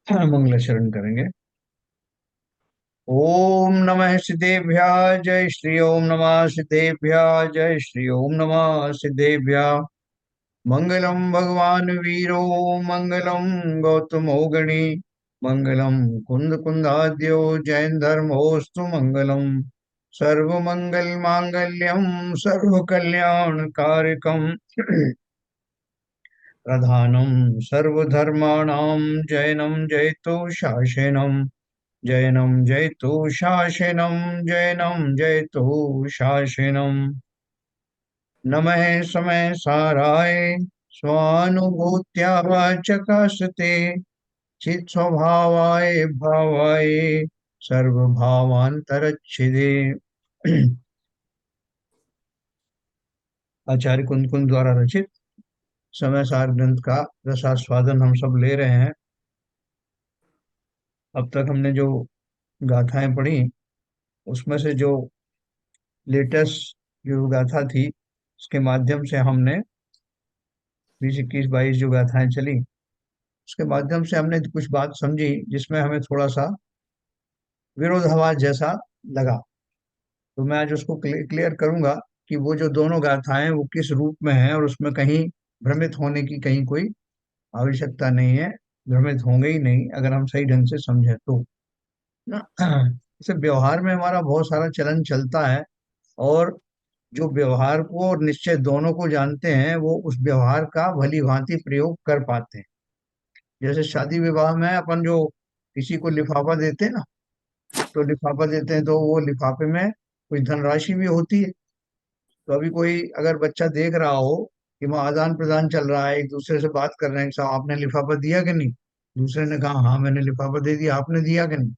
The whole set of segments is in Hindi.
मंगलाचरण करेंगे। ओम नमः सिद्धेभ्य जय श्री ओम नमः सिद्धेभ्य जय श्री ओम नमः सिद्धेभ्य। मंगलम भगवान वीरो मंगलम गौतमो गणी मंगलम कुंद कुंदाद्यो जैन धर्मोस्तु मंगलम। सर्व मंगल मांगल्यम सर्व कल्याण कारकम प्रधानम सर्वधर्माणां जैनम जयतु शासनम। जैनम जयतु शासनम जैनम जयतु शासनम। नमः समय साराय स्वानुभूत्या चकाशते चित स्वभावाय भावाय सर्वभावांतरच्छिदे। आचार्य कुंद कुंद द्वारा रचित समय सार ग्रंथ का रसास्वादन हम सब ले रहे हैं। अब तक हमने जो गाथाएं पढ़ी उसमें से जो लेटेस्ट जो गाथा थी उसके माध्यम से हमने 20 21 22 जो गाथाएं चली उसके माध्यम से हमने कुछ बात समझी जिसमें हमें थोड़ा सा विरोधाभास जैसा लगा। तो मैं आज उसको क्लियर करूंगा कि वो जो दोनों गाथाएं वो किस रूप में है और उसमें कहीं भ्रमित होने की कहीं कोई आवश्यकता नहीं है। भ्रमित होंगे ही नहीं अगर हम सही ढंग से समझे तो ना। जैसे व्यवहार में हमारा बहुत सारा चलन चलता है और जो व्यवहार को और निश्चय दोनों को जानते हैं वो उस व्यवहार का भली भांति प्रयोग कर पाते हैं। जैसे शादी विवाह में अपन जो किसी को लिफाफा देते हैं ना, तो लिफाफा देते हैं तो वो लिफाफे में कुछ धनराशि भी होती है। तो अभी कोई अगर बच्चा देख रहा हो कि वहाँ आदान प्रदान चल रहा है, एक दूसरे से बात कर रहे हैं कि साहब आपने लिफाफा दिया कि नहीं। दूसरे ने कहा हाँ मैंने लिफाफा दे दिया, आपने दिया कि नहीं।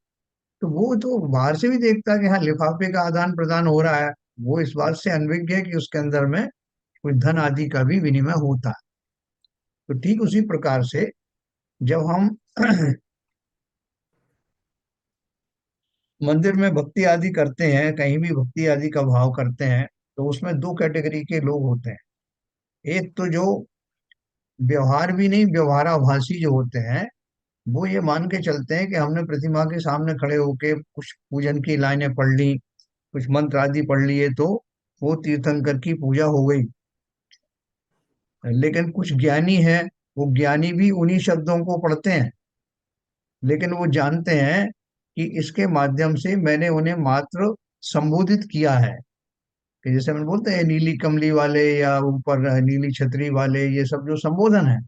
तो वो तो बाहर से भी देखता है कि हाँ लिफाफे का आदान प्रदान हो रहा है। वो इस बात से अनभिज्ञ है कि उसके अंदर में कोई धन आदि का भी विनिमय होता है। तो ठीक उसी प्रकार से जब हम मंदिर में भक्ति आदि करते हैं, कहीं भी भक्ति आदि का भाव करते हैं, तो उसमें दो कैटेगरी के लोग होते हैं। एक तो जो व्यवहार भी नहीं व्यवहाराभासी जो होते हैं, वो ये मान के चलते हैं कि हमने प्रतिमा के सामने खड़े होके कुछ पूजन की लाइनें पढ़ ली, कुछ मंत्र आदि पढ़ लिए तो वो तीर्थंकर की पूजा हो गई। लेकिन कुछ ज्ञानी हैं, वो ज्ञानी भी उन्हीं शब्दों को पढ़ते हैं, लेकिन वो जानते हैं कि इसके माध्यम से मैंने उन्हें मात्र संबोधित किया है। कि जैसे हम बोलते हैं नीली कमली वाले या ऊपर नीली छतरी वाले, ये सब जो संबोधन है,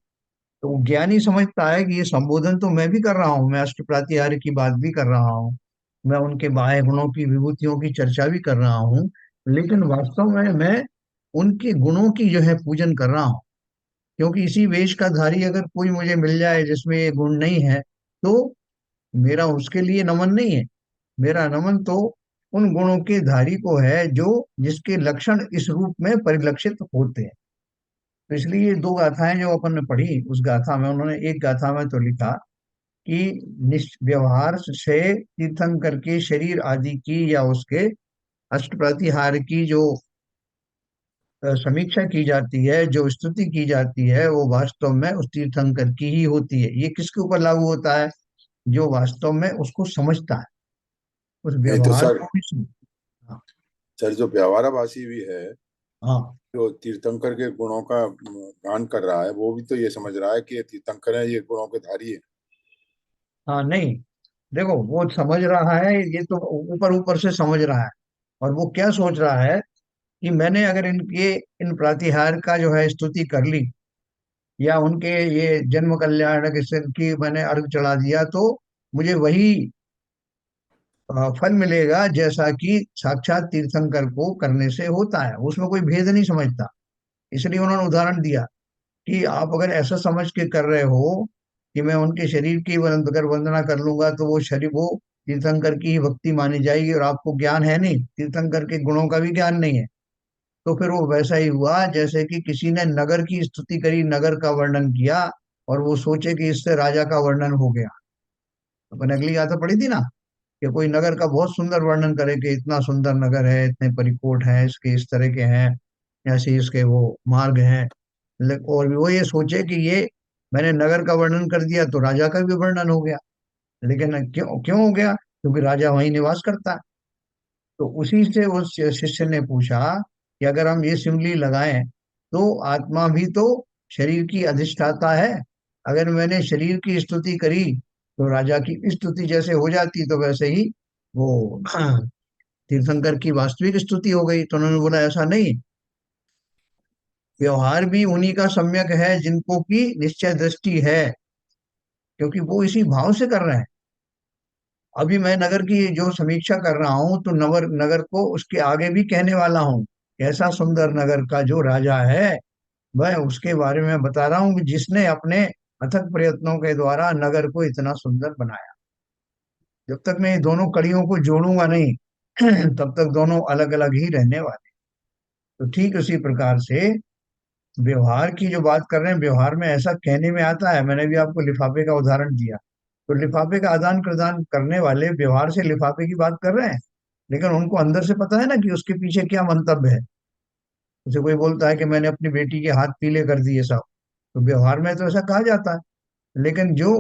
तो वो ज्ञानी समझता है कि ये संबोधन तो मैं भी कर रहा हूँ, मैं अष्टप्रातिहार्य की बात भी कर रहा हूँ, मैं उनके बाह्य गुणों की विभूतियों की चर्चा भी कर रहा हूँ, लेकिन वास्तव में मैं उनके गुणों की जो है पूजन कर रहा हूँ। क्योंकि इसी वेश का धारी अगर कोई मुझे मिल जाए जिसमें ये गुण नहीं है, तो मेरा उसके लिए नमन नहीं है। मेरा नमन तो उन गुणों के धारी को है जो जिसके लक्षण इस रूप में परिलक्षित होते हैं। तो इसलिए ये दो गाथाएं जो अपन ने पढ़ी, उस गाथा में उन्होंने एक गाथा में तो लिखा कि व्यवहार से तीर्थंकर के शरीर आदि की या उसके अष्टप्रतिहार की जो समीक्षा की जाती है, जो स्तुति की जाती है, वो वास्तव में उस तीर्थंकर की ही होती है। ये किसके ऊपर लागू होता है? जो वास्तव में उसको समझता है, उस नहीं तो व्यवहार सर, को भी हाँ। सर जो व्यावहाराभासी भी है, हाँ। जो तीर्थंकर के गुणों का गान कर रहा है, वो भी तो ये समझ रहा है कि ये तीर्थंकर है, ये गुणों के धारी है। हाँ नहीं, देखो वो समझ रहा है, ये तो ऊपर ऊपर से समझ रहा है। और वो क्या सोच रहा है कि मैंने अगर इनके इन प्रातिहार का जो है स्तुति कर ली, या उनके ये जन्म कल्याणक ईश्वर की मैंने अर्घ चढ़ा दिया, तो मुझे वही फल मिलेगा जैसा कि साक्षात तीर्थंकर को करने से होता है। उसमें कोई भेद नहीं समझता। इसलिए उन्होंने उदाहरण दिया कि आप अगर ऐसा समझ के कर रहे हो कि मैं उनके शरीर की अगर वंदना कर लूंगा तो वो शरीर वो तीर्थंकर की ही भक्ति मानी जाएगी, और आपको ज्ञान है नहीं, तीर्थंकर के गुणों का भी ज्ञान नहीं है, तो फिर वो वैसा ही हुआ जैसे कि किसी ने नगर की स्तुति करी, नगर का वर्णन किया, और वो सोचे कि इससे राजा का वर्णन हो गया। अपन अगली गाथा पढ़ी थी ना कि कोई नगर का बहुत सुंदर वर्णन करे कि इतना सुंदर नगर है, इतने परिकोट हैं इसके, इस तरह के हैं, ऐसे इसके वो मार्ग हैं। और वो ये सोचे कि ये मैंने नगर का वर्णन कर दिया तो राजा का भी वर्णन हो गया। लेकिन क्यों क्यों हो गया? क्योंकि राजा वहीं निवास करता है। तो उसी से उस शिष्य ने पूछा कि अगर हम ये सिमली लगाएं तो आत्मा भी तो शरीर की अधिष्ठाता है। अगर मैंने शरीर की स्तुति करी तो राजा की स्तुति जैसे हो जाती, तो वैसे ही वो तीर्थंकर की वास्तविक स्तुति हो गई। तो उन्होंने बोला ऐसा नहीं, व्यवहार भी उन्हीं का सम्यक है जिनको की निश्चय दृष्टि है, क्योंकि वो इसी भाव से कर रहे हैं। अभी मैं नगर की जो समीक्षा कर रहा हूँ तो नगर नगर को उसके आगे भी कहने वाला हूँ। ऐसा सुंदर नगर का जो राजा है, वह उसके बारे में बता रहा हूँ कि जिसने अपने अथक प्रयत्नों के द्वारा नगर को इतना सुंदर बनाया। जब तक मैं ये दोनों कड़ियों को जोड़ूंगा नहीं तब तक दोनों अलग अलग ही रहने वाले। तो ठीक उसी प्रकार से व्यवहार की जो बात कर रहे हैं, व्यवहार में ऐसा कहने में आता है, मैंने भी आपको लिफाफे का उदाहरण दिया। तो लिफाफे का आदान प्रदान करने वाले व्यवहार से लिफाफे की बात कर रहे हैं, लेकिन उनको अंदर से पता है ना कि उसके पीछे क्या मंतव्य है। उसे कोई बोलता है कि मैंने अपनी बेटी के हाथ पीले कर दिए साहब, तो व्यवहार में तो ऐसा कहा जाता है। लेकिन जो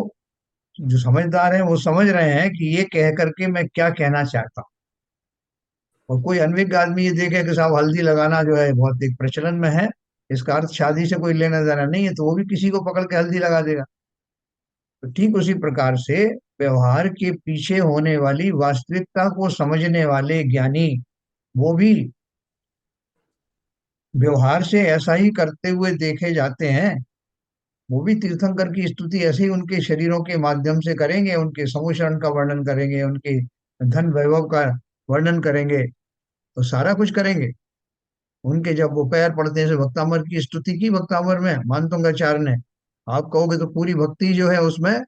जो समझदार हैं वो समझ रहे हैं कि ये कह करके मैं क्या कहना चाहता हूँ। और कोई अनभिज्ञ आदमी ये देखे कि साहब हल्दी लगाना जो है बहुत एक प्रचलन में है, इसका अर्थ शादी से कोई लेना देना नहीं है, तो वो भी किसी को पकड़ के हल्दी लगा देगा। तो ठीक उसी प्रकार से व्यवहार के पीछे होने वाली वास्तविकता को समझने वाले ज्ञानी, वो भी व्यवहार से ऐसा ही करते हुए देखे जाते हैं। वो भी तीर्थंकर की स्तुति ऐसे ही उनके शरीरों के माध्यम से करेंगे, उनके समुचरण का वर्णन करेंगे, उनके धन वैभव का वर्णन करेंगे, तो सारा कुछ करेंगे। उनके जब वो पैर पड़ते हैं, जैसे भक्तामर की स्तुति की भक्तामर में मानतोंगाचार्य ने, आप कहोगे तो पूरी भक्ति जो है उसमें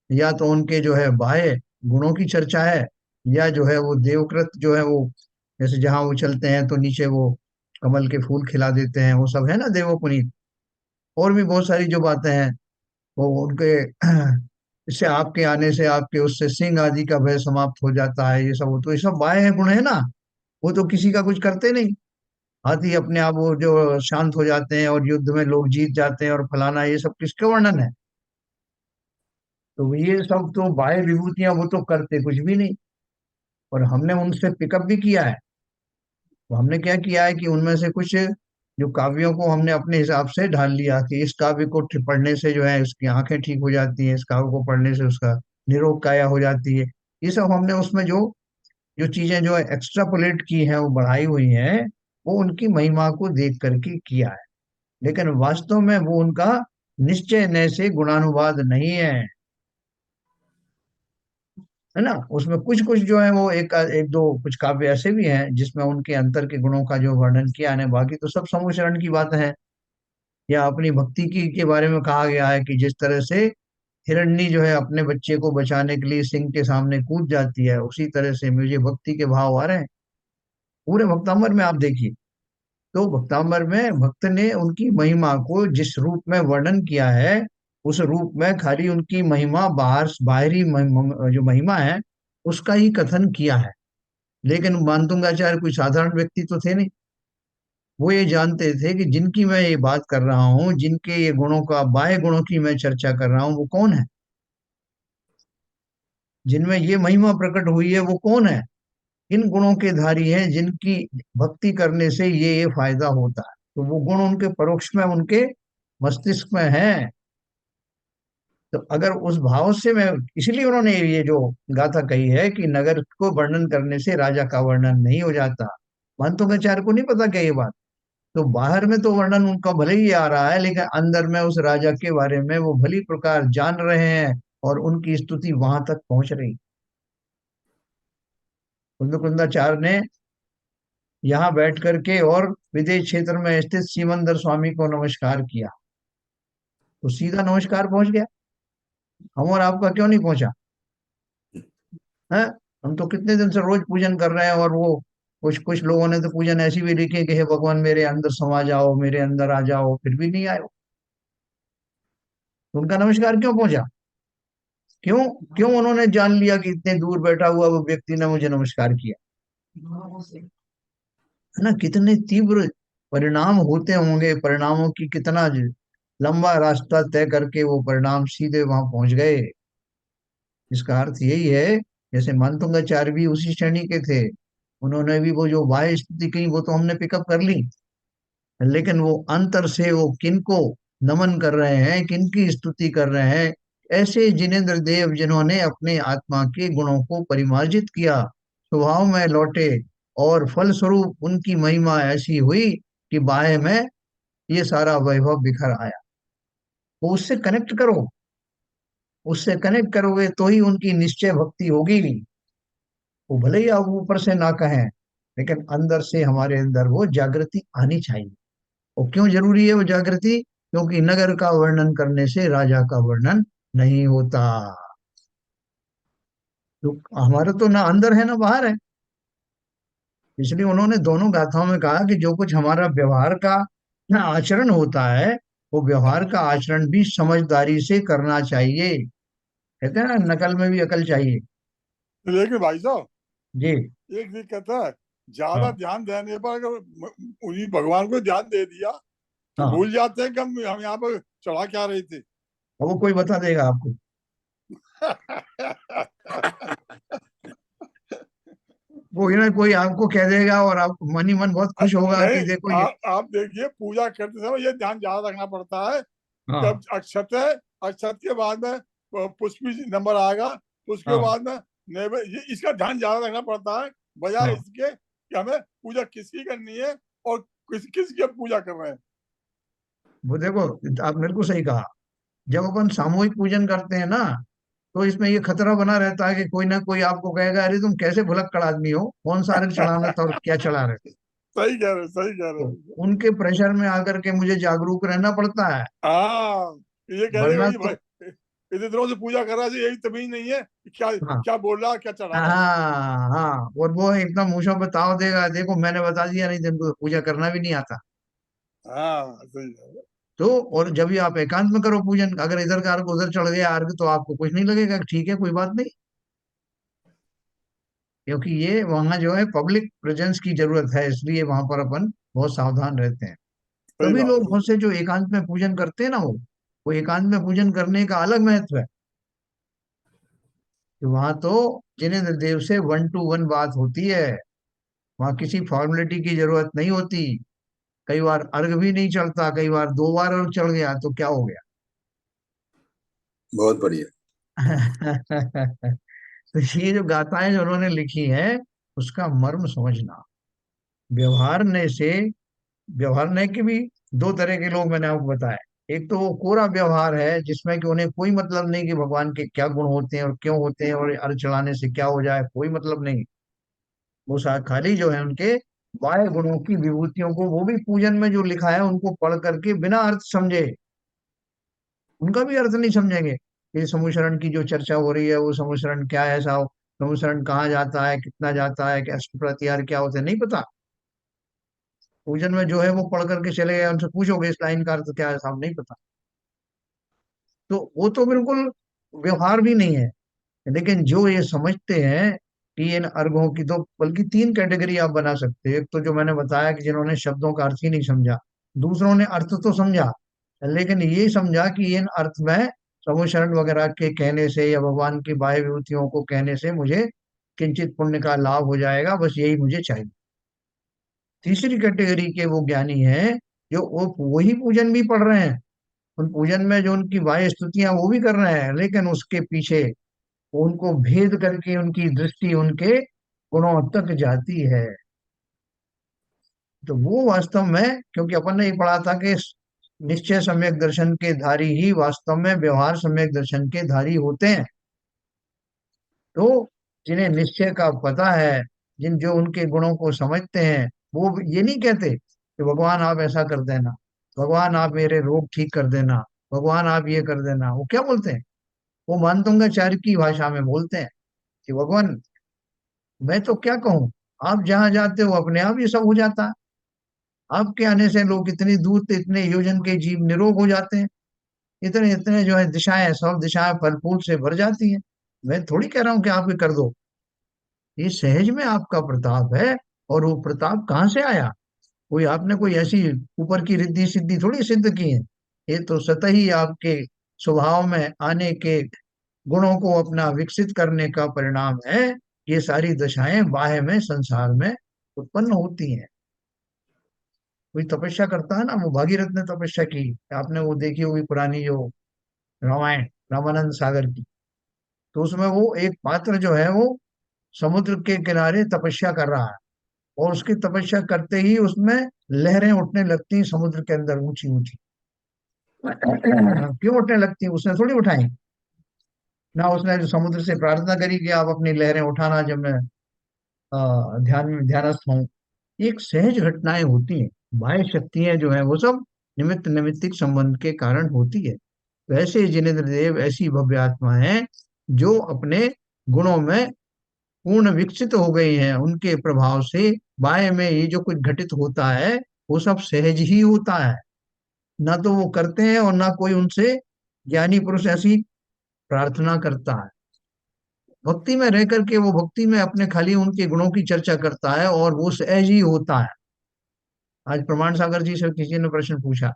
या तो उनके जो है बाह्य गुणों की चर्चा है, या जो है वो देवकृत जो है वो, जैसे जहाँ वो चलते हैं तो नीचे वो कमल के फूल खिला देते हैं, वो सब है ना देवोपुनीत। और भी बहुत सारी जो बातें हैं वो उनके इससे आपके आने से आपके उससे सिंह आदि का भय समाप्त हो जाता है, ये सब तो ये सब बाह्य गुण है ना। वो तो किसी का कुछ करते नहीं। हाथी अपने आप वो जो शांत हो जाते हैं और युद्ध में लोग जीत जाते हैं और फलाना, ये सब किसके वर्णन है? तो ये सब तो बाह्य विभूतियां, वो तो करते कुछ भी नहीं। और हमने उनसे पिकअप भी किया है। तो हमने क्या किया है कि उनमें से कुछ जो काव्यों को हमने अपने हिसाब से ढाल लिया कि इस काव्य को पढ़ने से जो है उसकी आंखें ठीक हो जाती हैं, इस काव्य को पढ़ने से उसका निरोग काया हो जाती है। ये सब हमने उसमें जो जो चीजें जो एक्स्ट्रापोलेट की हैं, वो बढ़ाई हुई हैं, वो उनकी महिमा को देख करके किया है। लेकिन वास्तव में वो उनका निश्चय नय से गुणानुवाद नहीं है, है ना। उसमें कुछ कुछ जो है वो एक दो कुछ काव्य ऐसे भी हैं जिसमें उनके अंतर के गुणों का जो वर्णन किया है, बाकी तो सब समूचरण की बात है। या अपनी भक्ति की के बारे में कहा गया है कि जिस तरह से हिरण्य जो है अपने बच्चे को बचाने के लिए सिंह के सामने कूद जाती है, उसी तरह से मुझे भक्ति के भाव आ रहे हैं पूरे भक्तांबर में, आप देखिए। तो भक्तांबर में भक्त ने उनकी महिमा को जिस रूप में वर्णन किया है, उस रूप में खाली उनकी महिमा बाहर बाहरी जो महिमा है उसका ही कथन किया है। लेकिन मानतुंगाचार्य कोई साधारण व्यक्ति तो थे नहीं। वो ये जानते थे कि जिनकी मैं ये बात कर रहा हूँ, जिनके ये गुणों का बाह्य गुणों की मैं चर्चा कर रहा हूँ, वो कौन है? जिनमें ये महिमा प्रकट हुई है वो कौन है? इन गुणों के धारी हैं जिनकी भक्ति करने से ये फायदा होता है। तो वो गुण उनके परोक्ष में उनके मस्तिष्क में है। तो अगर उस भाव से मैं, इसलिए उन्होंने ये जो गाथा कही है कि नगर को वर्णन करने से राजा का वर्णन नहीं हो जाता। मंतोगाचार्य को नहीं पता क्या ये बात? तो बाहर में तो वर्णन उनका भले ही आ रहा है, लेकिन अंदर में उस राजा के बारे में वो भली प्रकार जान रहे हैं, और उनकी स्तुति वहां तक पहुंच रही। कुंदकुंदाचार्य ने यहाँ बैठ करके और विदेश क्षेत्र में स्थित सीमंदर स्वामी को नमस्कार किया, तो सीधा नमस्कार पहुंच गया। हम और आपका क्यों नहीं पहुंचा? है। हम तो कितने दिन से रोज पूजन कर रहे हैं, और वो कुछ कुछ लोगों ने तो पूजन ऐसी भी लिखी है कि हे भगवान मेरे अंदर समा जाओ, मेरे अंदर आ जाओ, फिर भी नहीं आए वो। तो उनका नमस्कार क्यों पहुंचा? क्यों? क्यों उन्होंने जान लिया कि इतने दूर बैठा हुआ वो व्यक्ति ने मुझे नमस्कार किया? है ना, कितने तीव्र परिणाम होते होंगे, परिणामों की कितना लंबा रास्ता तय करके वो परिणाम सीधे वहां पहुंच गए। इसका अर्थ यही है, जैसे मानतुंगाचार्य भी उसी श्रेणी के थे, उन्होंने भी वो जो बाह्य स्तुति की वो तो हमने पिकअप कर ली, लेकिन वो अंतर से वो किनको नमन कर रहे हैं, किनकी स्तुति कर रहे हैं, ऐसे जिनेंद्र देव जिन्होंने अपने आत्मा के गुणों को परिमार्जित किया, स्वभाव में लौटे, और फलस्वरूप उनकी महिमा ऐसी हुई कि बाह्य में ये सारा वैभव बिखर आया। वो उससे कनेक्ट करो, उससे कनेक्ट करोगे तो ही उनकी निश्चय भक्ति होगी। वो भले ही आप ऊपर से ना कहें, लेकिन अंदर से हमारे अंदर वो जागृति आनी चाहिए। और क्यों जरूरी है वो जागृति? क्योंकि नगर का वर्णन करने से राजा का वर्णन नहीं होता। तो हमारा तो ना अंदर है ना बाहर है, इसलिए उन्होंने दोनों गाथाओं में कहा कि जो कुछ हमारा व्यवहार का ना आचरण होता है, वो व्यवहार का आचरण भी समझदारी से करना चाहिए। कहते हैं ना, नकल में भी अकल चाहिए। लेकिन भाई साहब, जी। एक दिक्कत है, ज्यादा हाँ। ध्यान देने पर अगर उन्हीं भगवान को ध्यान दे दिया तो हाँ, भूल जाते हैं कि हम यहाँ पर चढ़ा क्या रहे थे। और वो कोई बता देगा आपको। कोई ना कोई आपको कह देगा, और आप मन ही मन बहुत खुश होगा नहीं, कि देखो ये। आप देखिए, पूजा करते समय ये ध्यान ज्यादा रखना पड़ता है। हाँ। जब अक्षत है, अक्षत के बाद में पुष्पी नंबर आएगा, तो उसके हाँ, बाद में नैवेद्य, इसका ध्यान ज्यादा रखना पड़ता है, बजाय हाँ, इसके कि हमें पूजा किसकी करनी है और किसकी हम पूजा कर रहे हैं। वो देखो, आप मेरे को सही कहा। जब अपन सामूहिक पूजन करते हैं ना, तो इसमें ये खतरा बना रहता है कि कोई ना कोई आपको कहेगा, अरे तुम कैसे भुलक्कड़ आदमी हो, कौन सा अर्घ चढ़ाना था और क्या चढ़ा रहे हो। सही कह रहे, सही कह तो रहे। उनके प्रेशर में आकर के मुझे जागरूक रहना पड़ता है। हाँ, ये कह देगा वरना कि भाई तो। इतने दिनों से पूजा कर रहा है, यही तमीज नहीं है कि क्या हाँ, क्या बोल रहा है, क्या चढ़ा रहा है। हाँ, हाँ, और वो एकदम मुंह पे ताव देगा, देखो मैंने बता दिया, नहीं तुमको पूजा करना भी नहीं आता। हाँ, सही है। तो और जब भी आप एकांत में करो पूजन, अगर इधर का अर्घ उधर चढ़ गया अर्घ, तो आपको कुछ नहीं लगेगा, ठीक है कोई बात नहीं। क्योंकि ये वहां जो है पब्लिक प्रेजेंस की जरूरत है, इसलिए वहां पर अपन बहुत सावधान रहते हैं। सही तभी बात लोग है। बहुत से जो एकांत में पूजन करते हैं ना, वो एकांत में पूजन करने का अलग महत्व है। कि वहां तो जिनेंद्र देव से वन टू वन बात होती है, वहां किसी फॉर्मेलिटी की जरूरत नहीं होती। कई बार अर्घ भी नहीं चढ़ता, कई बार दो बार अर्घ चढ़ गया तो क्या हो बहुत बढ़िया। गया। तो ये जो गाथाएं जो उन्होंने लिखी हैं, उसका मर्म समझना। व्यवहारने से, व्यवहारने के भी दो तरह के लोग मैंने आपको बताया। एक तो वो कोरा व्यवहार है, जिसमें कि उन्हें कोई मतलब नहीं कि भगवान के क्या गुण होते हैं और क्यों होते हैं और अर्घ चढ़ाने से क्या हो जाए, कोई मतलब नहीं। वो खाली जो है उनके बाह्य गुणों की विभूतियों को, वो भी पूजन में जो लिखा है उनको पढ़ करके बिना अर्थ समझे, उनका भी अर्थ नहीं समझेंगे। ये समुचरण की जो चर्चा हो रही है, वो समुचरण क्या है साहब, समुचरण कहाँ जाता है, कितना जाता है, क्या प्रत्यार क्या होते हैं, नहीं पता। पूजन में जो है वो पढ़ करके चले गए, उनसे पूछोगे इस लाइन का अर्थ क्या है साहब, नहीं पता। तो वो तो बिल्कुल व्यवहार भी नहीं है। लेकिन जो ये समझते हैं कि इन अर्घों की तो बल्कि तीन कैटेगरी आप बना सकते हैं। एक तो जो मैंने बताया कि जिन्होंने शब्दों का अर्थ ही नहीं समझा, दूसरों ने अर्थ तो समझा, लेकिन ये समझा कि इन अर्थ में समुचरण वगैरह के कहने से या भगवान की बाह्य विभूतियों को कहने से मुझे किंचित पुण्य का लाभ हो जाएगा, बस यही मुझे चाहिए। तीसरी कैटेगरी के वो ज्ञानी हैं, जो वो वही पूजन भी पढ़ रहे हैं, उन पूजन में जो उनकी बाह्य स्तुतियां वो भी कर रहे हैं, लेकिन उसके पीछे उनको भेद करके उनकी दृष्टि उनके गुणों तक जाती है। तो वो वास्तव में, क्योंकि अपन ने ये पढ़ा था कि निश्चय सम्यक दर्शन के धारी ही वास्तव में व्यवहार सम्यक दर्शन के धारी होते हैं। तो जिन्हें निश्चय का पता है, जिन जो उनके गुणों को समझते हैं, वो ये नहीं कहते कि भगवान आप ऐसा कर देना, भगवान आप मेरे रोग ठीक कर देना, भगवान आप ये कर देना। वो क्या बोलते हैं? वो मानतंगाचार्य की भाषा में बोलते हैं कि भगवान, मैं तो क्या कहूँ, आप जहां जाते हो अपने आप ये सब हो जाता है। आपके आने से लोग इतनी दूर से, इतने योजन के जीव निरोग हो जाते हैं। इतने इतने जो है दिशाएं, सब दिशाएं फल फूल से भर जाती हैं। मैं थोड़ी कह रहा हूँ कि आप ये कर दो, ये सहज में आपका प्रताप है। और वो प्रताप कहाँ से आया? कोई आपने कोई ऐसी ऊपर की रिद्धि सिद्धि थोड़ी सिद्ध की है। ये तो स्वतः ही आपके स्वभाव में आने के गुणों को अपना विकसित करने का परिणाम है। ये सारी दशाएं बाह्य में, संसार में उत्पन्न होती हैं। कोई तपस्या करता है ना, वो भागीरथ ने तपस्या की, आपने वो देखी होगी पुरानी जो रामायण, रामानंद सागर की। तो उसमें वो एक पात्र जो है वो समुद्र के किनारे तपस्या कर रहा है, और उसकी तपस्या करते ही उसमें लहरें उठने लगती हैं समुद्र के अंदर, ऊंची ऊंची। क्यों उठने लगती हैं? उसने थोड़ी उठाई ना, उसने जो समुद्र से प्रार्थना करी कि आप अपनी लहरें उठाना जब मैं ध्यान में ध्यानस्थ हूँ। एक सहज घटनाएं होती हैं। बाह्य शक्तियां जो है वो सब निमित्त निमित्तिक संबंध के कारण होती है। वैसे जिनेन्द्र देव ऐसी भव्य आत्मा है जो अपने गुणों में पूर्ण विकसित हो गई हैं। उनके प्रभाव से बाह्य में ये जो कुछ घटित होता है वो सब सहज ही होता है। ना तो वो करते हैं और ना कोई उनसे ज्ञानी पुरुष ऐसी प्रार्थना करता है। भक्ति में रह करके वो भक्ति में अपने खाली उनके गुणों की चर्चा करता है और वो सहज ही होता है। आज प्रमाण सागर जी से किसी ने प्रश्न पूछा,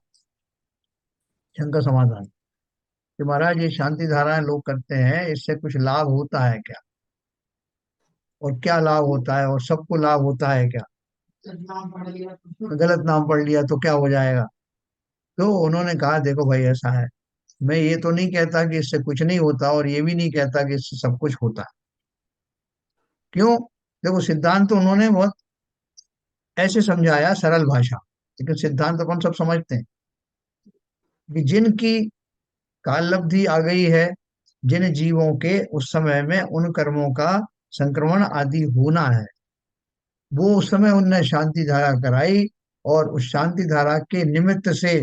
शंका समाधान, कि महाराज ये शांति धाराएं लोग करते हैं, इससे कुछ लाभ होता है क्या, और क्या लाभ होता है, और सबको लाभ होता है क्या? गलत नाम पढ़ लिया तो क्या हो जाएगा? तो उन्होंने कहा देखो भाई ऐसा है, मैं ये तो नहीं कहता कि इससे कुछ नहीं होता, और ये भी नहीं कहता कि इससे सब कुछ होता है। क्यों? देखो सिद्धांत तो उन्होंने बहुत ऐसे समझाया, सरल भाषा, लेकिन सिद्धांत अपन सब समझते हैं कि जिनकी काललब्धि आ गई है, जिन जीवों के उस समय में उन कर्मों का संक्रमण आदि होना है, वो उस समय उनने शांति धारा कराई, और उस शांति धारा के निमित्त से,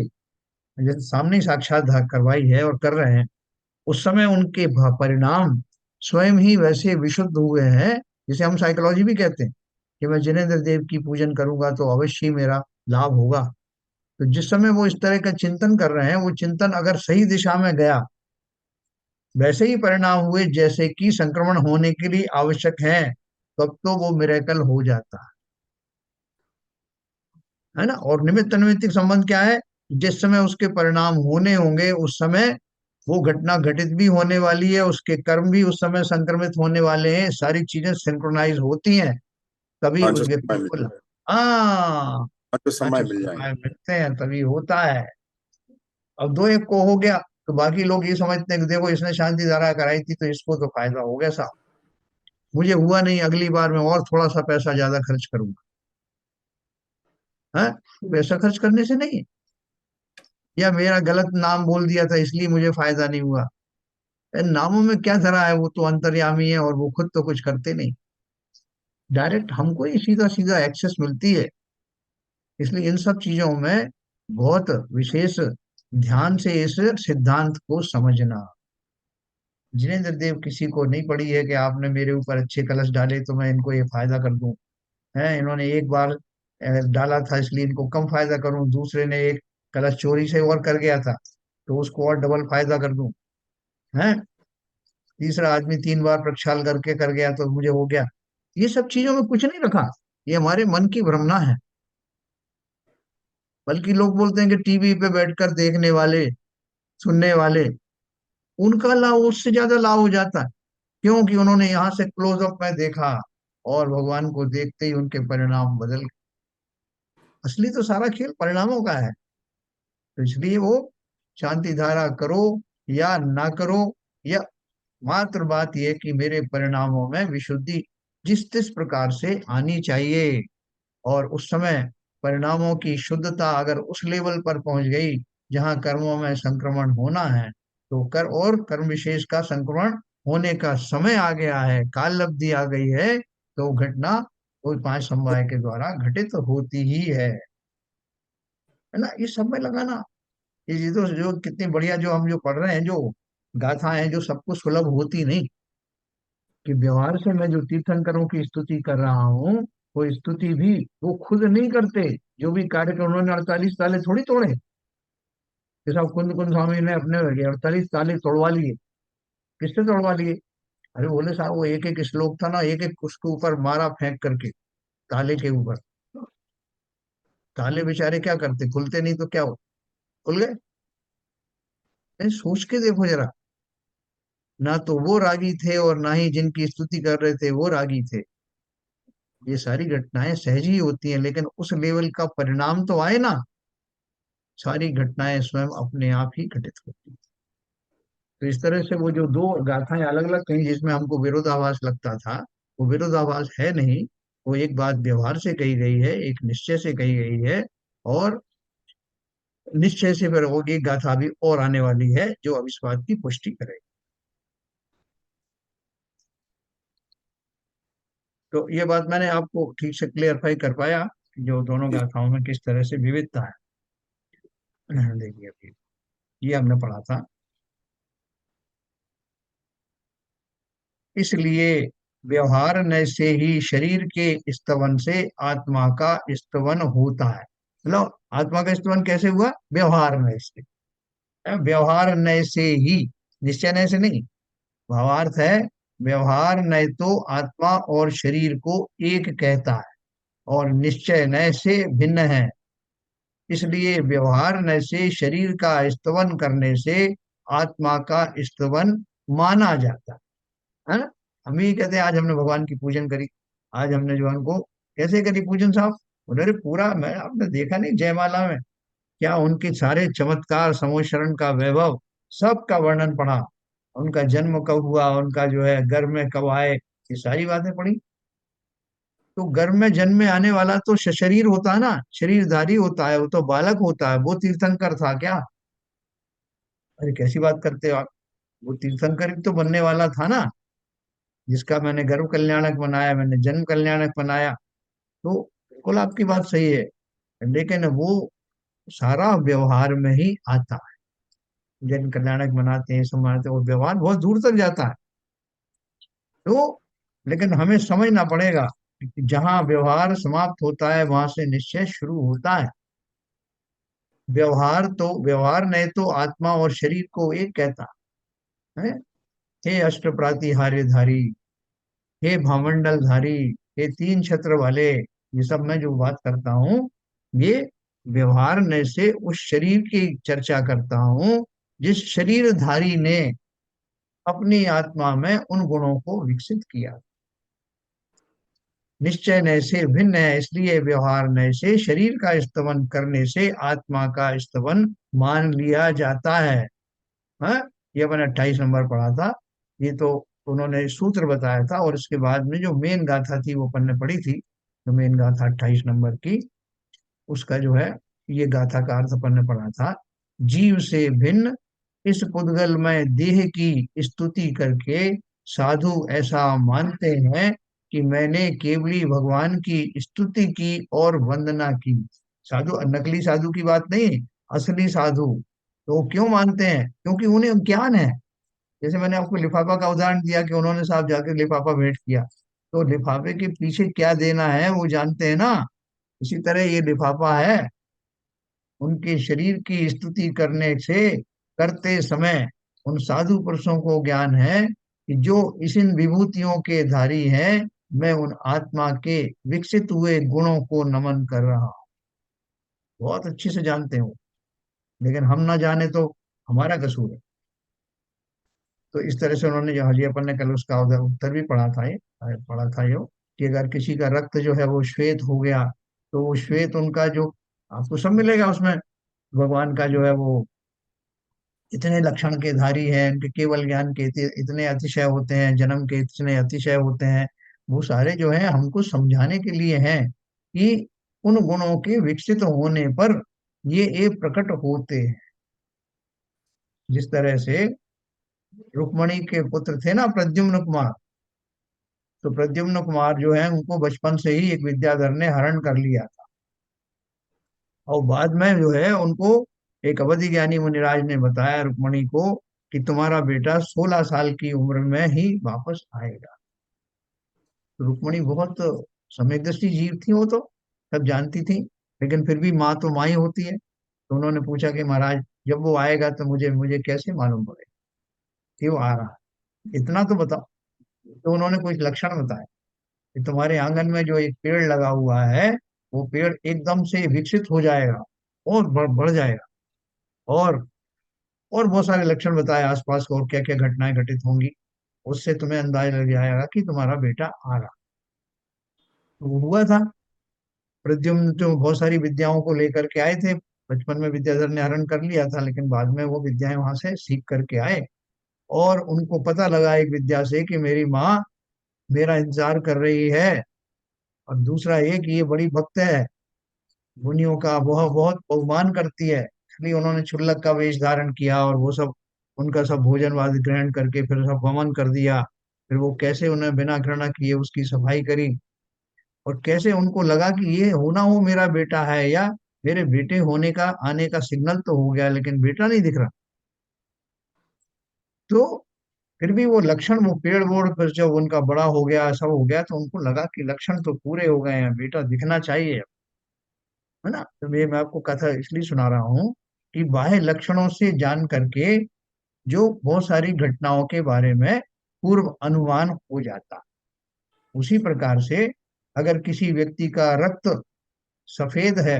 जैसे सामने ही साक्षात करवाई है और कर रहे हैं, उस समय उनके परिणाम स्वयं ही वैसे विशुद्ध हुए हैं। जिसे हम साइकोलॉजी भी कहते हैं कि मैं जिनेन्द्र देव की पूजन करूंगा तो अवश्य ही मेरा लाभ होगा। तो जिस समय वो इस तरह का चिंतन कर रहे हैं, वो चिंतन अगर सही दिशा में गया, वैसे ही परिणाम हुए जैसे कि संक्रमण होने के लिए आवश्यक है, तब तो वो मिरेकल हो जाता है ना। और निमित्त निमित्तिक संबंध क्या है? जिस समय उसके परिणाम होने होंगे उस समय वो घटना घटित भी होने वाली है, उसके कर्म भी उस समय संक्रमित होने वाले हैं, सारी चीजें सिंक्रोनाइज होती हैं, तभी हाँ जो उस समय व्यक्ति मिल को जाए, हाँ हाँ जो समय अच्छे मिल जाए। समय मिलते हैं तभी होता है। अब दो एक को हो गया तो बाकी लोग ये समझते हैं कि देखो इसने शांति धारा कराई थी तो इसको तो फायदा हो गया साहब, मुझे हुआ नहीं, अगली बार मैं और थोड़ा सा पैसा ज्यादा खर्च करूंगा। है, पैसा खर्च करने से नहीं, या मेरा गलत नाम बोल दिया था इसलिए मुझे फायदा नहीं हुआ। नामों में क्या धरा है, वो तो अंतर्यामी है और वो खुद तो कुछ करते नहीं, डायरेक्ट हमको ही सीधा सीधा एक्सेस मिलती है। इसलिए इन सब चीजों में बहुत विशेष ध्यान से इस सिद्धांत को समझना। जिनेन्द्र देव किसी को नहीं पड़ी है कि आपने मेरे ऊपर अच्छे कलश डाले तो मैं इनको ये फायदा कर दूं। है, इन्होंने एक बार डाला था इसलिए इनको कम फायदा करूं, दूसरे ने एक कलश चोरी से और कर गया था तो उसको और डबल फायदा कर दूं। है, तीसरा आदमी 3 बार प्रक्षाल करके कर गया तो मुझे हो गया। ये सब चीजों में कुछ नहीं रखा, ये हमारे मन की भ्रमना है। बल्कि लोग बोलते हैं कि टीवी पे बैठकर देखने वाले, सुनने वाले, उनका लाभ उससे ज्यादा लाभ हो जाता है, क्योंकि उन्होंने यहाँ से क्लोजअप में देखा और भगवान को देखते ही उनके परिणाम बदल गए। असली तो सारा खेल परिणामों का है। तो इसलिए वो शांति धारा करो या ना करो, या मात्र बात यह कि मेरे परिणामों में विशुद्धि जिस जिस प्रकार से आनी चाहिए, और उस समय परिणामों की शुद्धता अगर उस लेवल पर पहुंच गई जहां कर्मों में संक्रमण होना है, तो कर और कर्म विशेष का संक्रमण होने का समय आ गया है, काल लब्धि आ गई है, तो घटना वो 5 समवाय के द्वारा घटित होती ही है ना। ये सब में लगाना, ये तो जो कितनी बढ़िया जो हम जो पढ़ रहे हैं, जो गाथाएं हैं, जो सबको सुलभ होती नहीं, कि व्यवहार से मैं जो तीर्थंकरों की स्तुति कर रहा हूँ, वो स्तुति भी वो खुद नहीं करते। जो भी कार्य कर उन्होंने 48 ताले थोड़ी तोड़े, जैसा कुंद कुंद स्वामी ने अपने 48 ताले तोड़वा लिए। किससे तोड़वा लिए? अरे बोले साहब वो एक एक श्लोक था ना, एक एक उसके ऊपर मारा फेंक करके, ताले के ऊपर। ताले बेचारे क्या करते, खुलते नहीं तो क्या हो, खुल गए। नहीं, सोच के देखो जरा, ना तो वो रागी थे और ना ही जिनकी स्तुति कर रहे थे वो रागी थे। ये सारी घटनाएं सहज ही होती हैं, लेकिन उस लेवल का परिणाम तो आए ना। सारी घटनाएं स्वयं अपने आप ही घटित होती हैं। तो इस तरह से वो जो दो गाथाएं अलग अलग कहीं जिसमें हमको विरोधाभास लगता था, वो विरोधाभास है नहीं। वो एक बात व्यवहार से कही गई है, एक निश्चय से कही गई है। और निश्चय से फिर वो एक गाथा भी और आने वाली है जो अब इस बात की पुष्टि करेगी। तो ये बात मैंने आपको ठीक से क्लियरफाई कर पाया कि जो दोनों जी गाथाओं में किस तरह से विविधता है। देखिए अभी ये हमने पढ़ा था। इसलिए व्यवहार न से ही शरीर के स्तवन से आत्मा का स्तवन होता है। मतलब आत्मा का स्तवन कैसे हुआ? व्यवहार न से। व्यवहार न से ही, निश्चय न से नहीं। भावार्थ है व्यवहार न तो आत्मा और शरीर को एक कहता है और निश्चय न से भिन्न है। इसलिए व्यवहार न से शरीर का स्तवन करने से आत्मा का स्तवन माना जाता है ना। हम ही कहते हैं आज हमने भगवान की पूजन करी, आज हमने जो उनको कैसे करी पूजन साहब? बोले अरे पूरा, मैं आपने देखा नहीं जयमाला में क्या उनके सारे चमत्कार, समोशरण का वैभव, सब का वर्णन पढ़ा। उनका जन्म कब हुआ, उनका जो है गर्भ में कब आए, ये सारी बातें पढ़ी। तो गर्भ में जन्म में आने वाला तो सशरीर होता है ना, शरीरधारी होता है, वो तो बालक होता है। वो तीर्थंकर था क्या? अरे कैसी बात करते हो आप? वो तीर्थंकर ही तो बनने वाला था ना, जिसका मैंने गर्भ कल्याणक बनाया, मैंने जन्म कल्याणक बनाया। तो बिल्कुल आपकी बात सही है, लेकिन वो सारा व्यवहार में ही आता है। जन्म कल्याणक बनाते हैं, सब बनाते हैं, वो व्यवहार बहुत दूर तक जाता है। तो लेकिन हमें समझना पड़ेगा कि जहाँ व्यवहार समाप्त होता है वहां से निश्चय शुरू होता है। व्यवहार नहीं तो आत्मा और शरीर को एक कहता है। हे अष्टप्रातिहार्यधारी, हे भामंडल धारी, हे तीन छत्र वाले, ये सब मैं जो बात करता हूँ, ये व्यवहार ने से उस शरीर की चर्चा करता हूँ जिस शरीरधारी ने अपनी आत्मा में उन गुणों को विकसित किया। निश्चय नय से भिन्न है, इसलिए व्यवहार नय से शरीर का स्तवन करने से आत्मा का स्तवन मान लिया जाता है। हाँ, ये मैंने 28 नंबर पढ़ा था। ये तो उन्होंने सूत्र बताया था, और इसके बाद में जो मेन गाथा थी वो अपन ने पढ़ी थी। तो मेन गाथा 28 नंबर की, उसका जो है ये गाथा का अर्थ अपन ने पढ़ा था। जीव से भिन्न इस पुद्गल में देह की स्तुति करके साधु ऐसा मानते हैं कि मैंने केवली भगवान की स्तुति की और वंदना की। साधु नकली साधु की बात नहीं, असली साधु। तो वो क्यों मानते हैं? क्योंकि उन्हें ज्ञान है। जैसे मैंने आपको लिफाफा का उदाहरण दिया कि उन्होंने साहब जाकर लिफाफा भेंट किया, तो लिफाफे के पीछे क्या देना है वो जानते हैं ना। इसी तरह ये लिफाफा है, उनके शरीर की स्तुति करने से करते समय उन साधु पुरुषों को ज्ञान है कि जो इस इन विभूतियों के धारी हैं, मैं उन आत्मा के विकसित हुए गुणों को नमन कर रहा हूं। बहुत अच्छे से जानते हो, लेकिन हम ना जाने तो हमारा कसूर है। तो इस तरह से उन्होंने, जो हाजी अपन ने कल उसका उधर उत्तर भी पढ़ा था, ये पढ़ा था यो, कि अगर किसी का रक्त जो है वो श्वेत हो गया, तो वो श्वेत उनका जो आपको सब मिलेगा उसमें। भगवान का जो है वो इतने लक्षण के धारी हैं, उनके केवल ज्ञान के इतने अतिशय होते हैं, जन्म के इतने अतिशय होते हैं। वो सारे जो है हमको समझाने के लिए हैं कि उन गुणों के विकसित होने पर ये प्रकट होते हैं। जिस तरह से रुक्मणी के पुत्र थे ना प्रद्युम्न कुमार, तो प्रद्युम्न कुमार जो है उनको बचपन से ही एक विद्याधर ने हरण कर लिया था, और बाद में जो है उनको एक अवधि ज्ञानी मुनिराज ने बताया रुक्मणी को कि तुम्हारा बेटा 16 साल की उम्र में ही वापस आएगा। तो रुक्मणी बहुत संवेदनशील जीव थी, वो तो सब जानती थी, लेकिन फिर भी माँ तो माँ ही होती है। तो उन्होंने पूछा कि महाराज जब वो आएगा तो मुझे मुझे कैसे मालूम पड़ेगा कि वो आ रहा है, इतना तो बताओ। तो उन्होंने कुछ लक्षण बताए कि तुम्हारे आंगन में जो एक पेड़ लगा हुआ है, वो पेड़ एकदम से विकसित हो जाएगा और बढ़ जाएगा, और और बहुत सारे लक्षण बताए आसपास को, और क्या क्या घटनाएं घटित होंगी, उससे तुम्हें अंदाजा लग जाएगा कि तुम्हारा बेटा आ रहा। तो वो हुआ था। प्रद्युम्न जो बहुत सारी विद्याओं को लेकर के आए थे, बचपन में विद्याधर ने हरण कर लिया था, लेकिन बाद में वो विद्याएं वहां से सीख करके आए, और उनको पता लगा एक विद्या से कि मेरी माँ मेरा इंतजार कर रही है, और दूसरा ये कि ये बड़ी भक्त है, मुनियों का वह बहुत बहुमान करती है। इसलिए उन्होंने क्षुल्लक का वेश धारण किया, और वो सब उनका सब भोजन वाद ग्रहण करके फिर सब वमन कर दिया। फिर वो कैसे उन्हें बिना घृणा किए उसकी सफाई करी, और कैसे उनको लगा कि ये होना हो मेरा बेटा है, या मेरे बेटे होने का आने का सिग्नल तो हो गया, लेकिन बेटा नहीं दिख रहा। तो फिर भी वो लक्षण, वो पेड़ वोड़ पर जब उनका बड़ा हो गया, सब हो गया, तो उनको लगा कि लक्षण तो पूरे हो गए हैं, बेटा दिखना चाहिए, है ना। तो मैं आपको कथा इसलिए सुना रहा हूँ कि बाह्य लक्षणों से जान करके जो बहुत सारी घटनाओं के बारे में पूर्व अनुमान हो जाता। उसी प्रकार से अगर किसी व्यक्ति का रक्त सफेद है,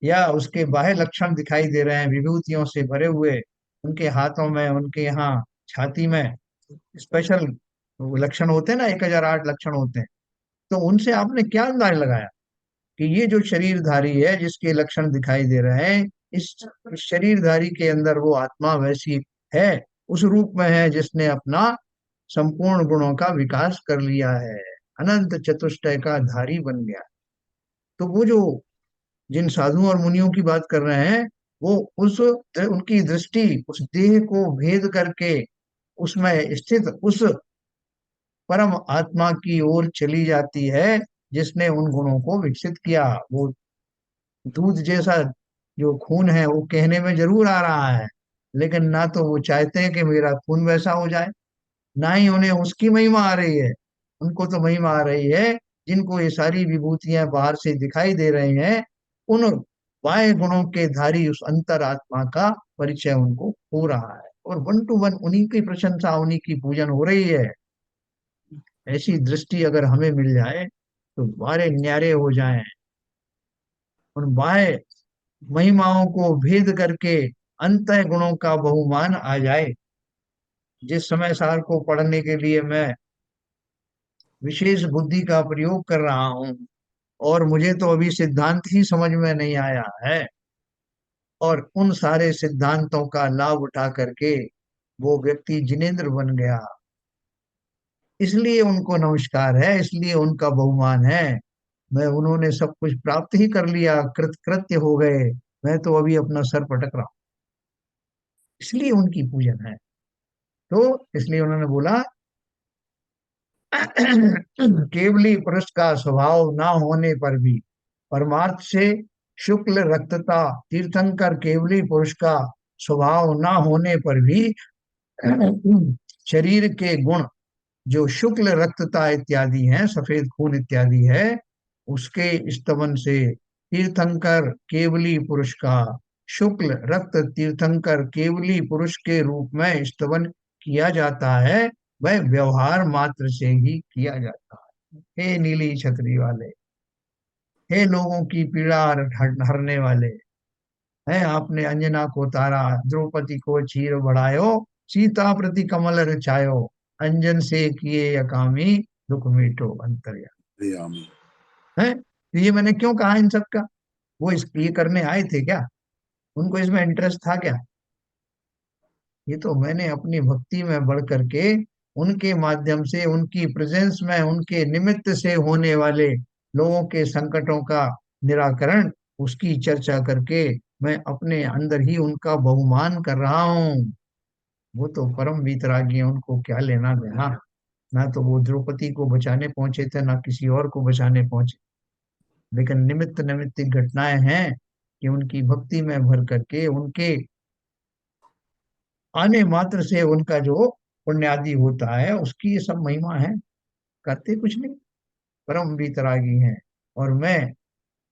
या उसके बाह्य लक्षण दिखाई दे रहे हैं विभूतियों से भरे हुए, उनके हाथों में, उनके यहाँ छाती में स्पेशल लक्षण होते हैं ना, 1008 लक्षण होते हैं, तो उनसे आपने क्या अंदाज लगाया कि ये जो शरीरधारी है जिसके लक्षण दिखाई दे रहे हैं, इस शरीरधारी के अंदर वो आत्मा वैसी है, उस रूप में है जिसने अपना संपूर्ण गुणों का विकास कर लिया है, अनंत चतुष्टय का धारी बन गया। तो वो जो जिन साधुओं और मुनियों की बात कर रहे हैं, वो उस उनकी दृष्टि उस देह को भेद करके उसमें स्थित उस परम आत्मा की ओर चली जाती है, जिसने उन गुणों को विकसित किया। वो दूध जैसा जो खून है, वो कहने में जरूर आ रहा है, लेकिन ना तो वो चाहते हैं कि मेरा खून वैसा हो जाए, ना ही उन्हें उसकी महिमा आ रही है। उनको तो महिमा आ रही है, जिनको ये सारी विभूतियां बाहर से दिखाई दे रही हैं, उन बाह्य गुणों के धारी उस अंतरात्मा का परिचय उनको हो रहा है, और वन टू वन उन्हीं की प्रशंसा, उन्हीं की पूजन हो रही है। ऐसी दृष्टि अगर हमें मिल जाए तो बारे न्यारे हो जाएं, उन बाह्य महिमाओं को भेद करके अंत गुणों का बहुमान आ जाए। जिस समय सार को पढ़ने के लिए मैं विशेष बुद्धि का प्रयोग कर रहा हूँ, और मुझे तो अभी सिद्धांत ही समझ में नहीं आया है, और उन सारे सिद्धांतों का लाभ उठा करके वो व्यक्ति जिनेंद्र बन गया, इसलिए उनको नमस्कार है, इसलिए उनका बहुमान है। मैं उन्होंने सब कुछ प्राप्त ही कर लिया, कृत्य हो गए, मैं तो अभी अपना सर पटक रहा हूं, इसलिए उनकी पूजन है। तो इसलिए उन्होंने बोला केवली पुरुष का स्वभाव ना होने पर भी, परमार्थ से शुक्ल रक्तता तीर्थंकर केवली पुरुष का स्वभाव ना होने पर भी शरीर के गुण जो शुक्ल रक्तता इत्यादि हैं, सफेद खून इत्यादि है, उसके स्तवन से तीर्थंकर केवली पुरुष का शुक्ल रक्त तीर्थंकर केवली पुरुष के रूप में स्तवन किया जाता है, वह व्यवहार मात्र से ही किया जाता है। हे नीली छतरी वाले, हे लोगों की पीड़ा हरने वाले, हैं आपने अंजना को तारा, द्रौपदी को चीर बढ़ायो, सीता प्रति कमल रचायो, अंजन से किए अकामी, दुख मिटो अंतर्या। प्रियामी। है, तो ये मैंने क्यों कहा इन सब का? वो ये करने आए थे क्या? उनको इसमें इंटरेस्ट था क्या? ये तो मैंने अपनी भक्ति में बढ़ करके उनके माध्यम से, उनकी प्रेजेंस में, उनके निमित्त से होने वाले लोगों के संकटों का निराकरण, उसकी चर्चा करके मैं अपने अंदर ही उनका बहुमान कर रहा हूँ। वो तो परम वीतरागी हैं, उनको क्या लेना देना। ना तो वो द्रौपदी को बचाने पहुंचे थे, ना किसी और को बचाने पहुंचे, लेकिन निमित्त निमित्त घटनाएं हैं कि उनकी भक्ति में भर करके, उनके आने मात्र से उनका जो पुण्यादि होता है, उसकी ये सब महिमा है। करते कुछ नहीं, परम वितरागी हैं। और मैं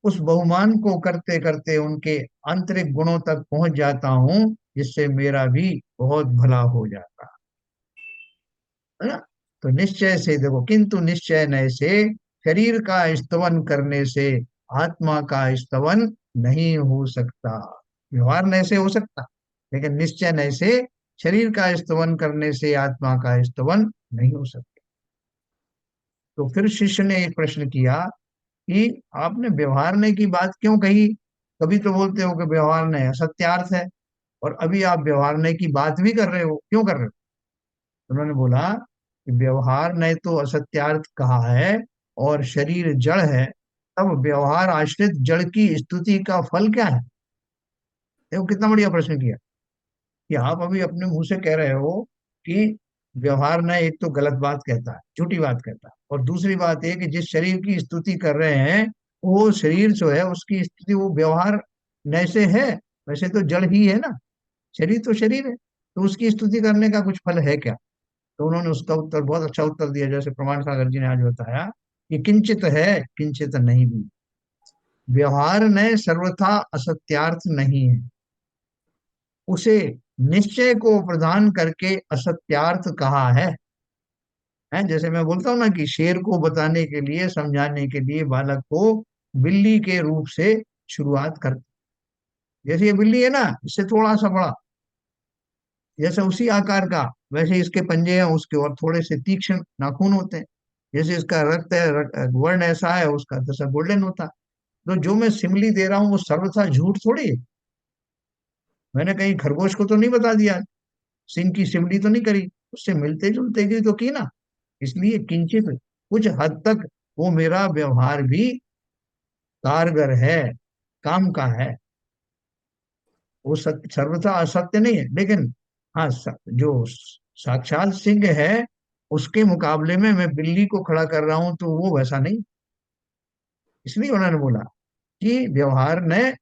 उस बहुमान को करते करते उनके आंतरिक गुणों तक पहुंच जाता हूँ, जिससे मेरा भी बहुत भला हो जाता है ना। तो निश्चय से देखो, किंतु निश्चय नय से शरीर का स्तवन करने से आत्मा का स्तवन नहीं हो सकता। व्यवहार नय से हो सकता, लेकिन निश्चय नहीं से शरीर का स्तवन करने से आत्मा का स्तवन नहीं हो सकता। तो फिर शिष्य ने एक प्रश्न किया कि आपने व्यवहारने की बात क्यों कही? कभी तो बोलते हो कि व्यवहारने असत्यार्थ है, और अभी आप व्यवहारने की बात भी कर रहे हो, क्यों कर रहे हो? उन्होंने बोला कि व्यवहार ने तो असत्यार्थ कहा है और शरीर जड़ है, तब व्यवहार आश्रित जड़ की स्तुति का फल क्या है? देखो कितना बढ़िया प्रश्न किया कि आप अभी अपने मुंह से कह रहे हो कि व्यवहार न एक तो गलत बात कहता है, झूठी बात कहता है, और दूसरी बात ये कि जिस शरीर की स्तुति कर रहे हैं वो शरीर जो है उसकी स्तुति वो व्यवहार न से है, वैसे तो जड़ ही है ना, शरीर तो शरीर है, तो उसकी स्तुति करने का कुछ फल है क्या? तो उन्होंने उसका उत्तर बहुत अच्छा उत्तर दिया, जैसे प्रमाण सागर जी ने आज बताया कि किंचित है किंचित नहीं भी। व्यवहार ने सर्वथा असत्यार्थ नहीं है, उसे निश्चय को प्रदान करके असत्यार्थ कहा है। जैसे मैं बोलता हूँ ना कि शेर को बताने के लिए, समझाने के लिए बालक को बिल्ली के रूप से शुरुआत कर, जैसे ये बिल्ली है ना, इससे थोड़ा सा बड़ा, जैसे उसी आकार का, वैसे इसके पंजे हैं उसके और थोड़े से तीक्ष्ण नाखून होते हैं। जैसे इसका रक्त है, वर्ण ऐसा है, उसका दशा गोल्डन होता है। तो जो मैं सिमली दे रहा हूँ वो सर्वथा झूठ थोड़ी है। मैंने कहीं खरगोश को तो नहीं बता दिया, सिंह की सिमली तो नहीं करी, उससे मिलते जुलते की तो की ना। इसलिए किंचित कुछ हद तक वो मेरा व्यवहार भी कारगर है, काम का है। वो सत्य सर्वथा असत्य नहीं है, लेकिन हाँ जो साक्षात सिंह है उसके मुकाबले में मैं बिल्ली को खड़ा कर रहा हूं तो वो वैसा नहीं। इसलिए उन्होंने बोला कि व्यवहार में